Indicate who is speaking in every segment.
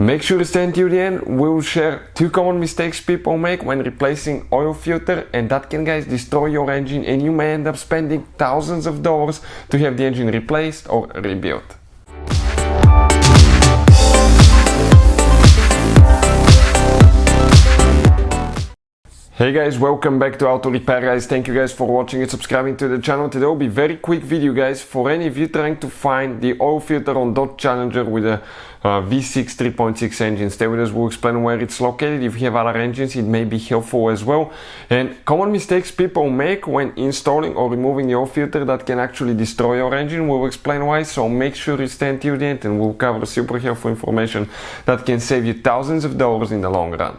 Speaker 1: Make sure to stay until the end. We will share 2 common mistakes people make when replacing oil filter, and that can, guys, destroy your engine, and you may end up spending thousands of dollars to have the engine replaced or rebuilt. Hey guys, welcome back to Auto Repair, guys. Thank you guys for watching and subscribing to the channel. Today will be very quick video, guys, for any of you trying to find the oil filter on Dodge Challenger with a V6 3.6 engine. Stay with us, we'll explain where it's located. If you have other engines, it may be helpful as well. And common mistakes people make when installing or removing the oil filter that can actually destroy your engine. We'll explain why, so make sure you stay until the end, and we'll cover super helpful information that can save you thousands of dollars in the long run.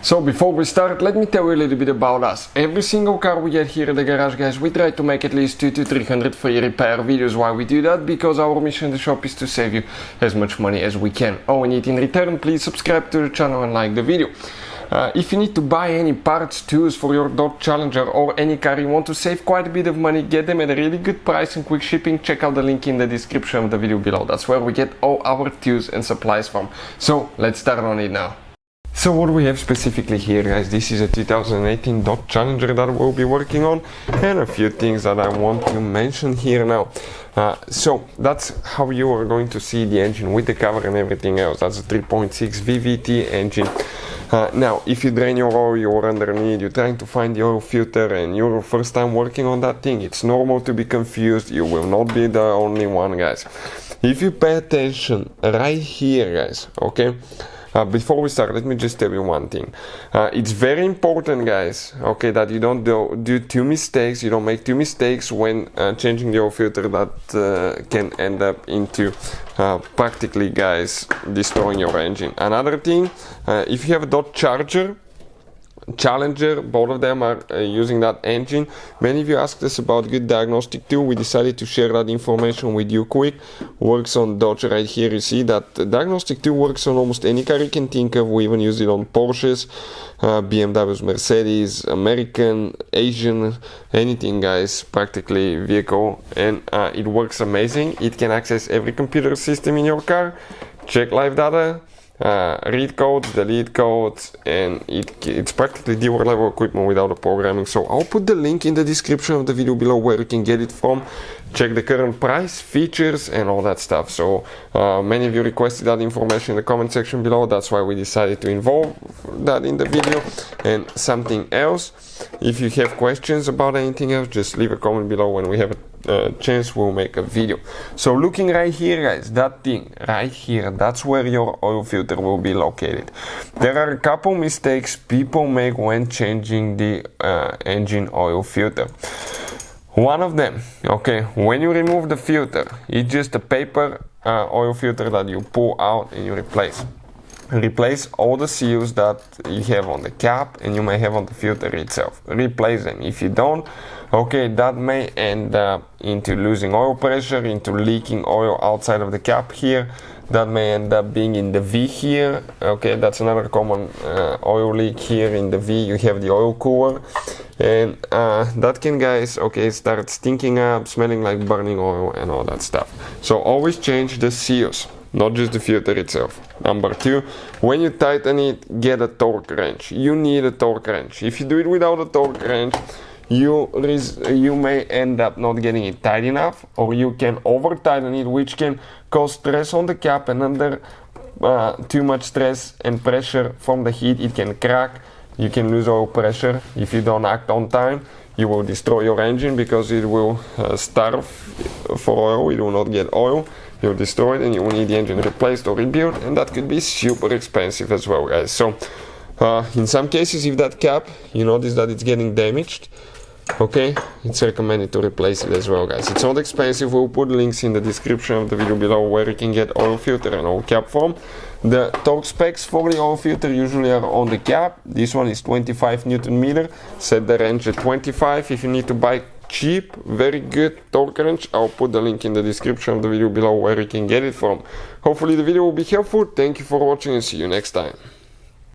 Speaker 1: So before we start, let me tell you a little bit about us. Every single car we get here at the garage, guys, we try to make at least 200 to 300 free repair videos. Why we do that? Because our mission in the shop is to save you as much money as we can. All we need in return, please subscribe to the channel and like the video. If you need to buy any parts, tools for your Dodge Challenger or any car you want to save quite a bit of money, get them at a really good price and quick shipping, check out the link in the description of the video below. That's where we get all our tools and supplies from. So let's start on it now. So what we have specifically here, guys, this is a 2018 Dodge Challenger that we'll be working on, and a few things that I want to mention here now. So that's how you are going to see the engine with the cover and everything else. That's a 3.6 VVT engine. Now, if you drain your oil, you're underneath, you're trying to find the oil filter, and you're first time working on that thing, it's normal to be confused. You will not be the only one, guys. If you pay attention right here, guys, okay? Before we start, let me just tell you one thing. It's very important, guys, okay, that you don't do 2 mistakes. You don't make 2 mistakes when changing the oil filter that can end up into practically, guys, destroying your engine. Another thing, if you have a Dodge Challenger, both of them are using that engine. Many of you asked us about good diagnostic tool. We decided to share that information with you quick. Works on Dodge right here. You see that the diagnostic tool works on almost any car you can think of. We even use it on Porsches, BMWs, Mercedes, American, Asian, anything, guys, practically vehicle, and it works amazing. It can access every computer system in your car, check live data, read codes, delete codes, and it's practically dealer level equipment without the programming. So I'll put the link in the description of the video below where you can get it from. Check the current price, features, and all that stuff. So many of you requested that information in the comment section below. That's why we decided to involve that in the video. And something else, if you have questions about anything else, just leave a comment below. When we have a chance, we'll make a video. So looking right here, guys, that thing right here, that's where your oil filter will be located. There are a couple mistakes people make when changing the engine oil filter. One of them, okay, when you remove the filter, it's just a paper oil filter that you pull out and you replace. Replace all the seals that you have on the cap and you may have on the filter itself. Replace them. If you don't, okay, that may end up into losing oil pressure, into leaking oil outside of the cap here. That may end up being in the V here. Okay, that's another common oil leak here in the V. You have the oil cooler, and that can, guys, okay, start stinking up, smelling like burning oil and all that stuff. So always change the seals, not just the filter itself. Number 2, when you tighten it, get a torque wrench. You need a torque wrench. If you do it without a torque wrench, you may end up not getting it tight enough, or you can over tighten it, which can cause stress on the cap, and under too much stress and pressure from the heat, it can crack. You can lose oil pressure. If you don't act on time, you will destroy your engine because it will starve for oil. It will not get oil. You'll destroy it, and you will need the engine replaced or rebuilt, and that could be super expensive as well, guys. So in some cases, if that cap, you notice that it's getting damaged, okay, it's recommended to replace it as well, guys. It's not expensive. We'll put links in the description of the video below where you can get oil filter and oil cap from. The torque specs for the oil filter usually are on the cap. This one is 25 Newton meter. Set the range at 25. If you need to buy cheap, very good torque wrench, I'll put the link in the description of the video below where you can get it from. Hopefully the video will be helpful. Thank you for watching and see you next time.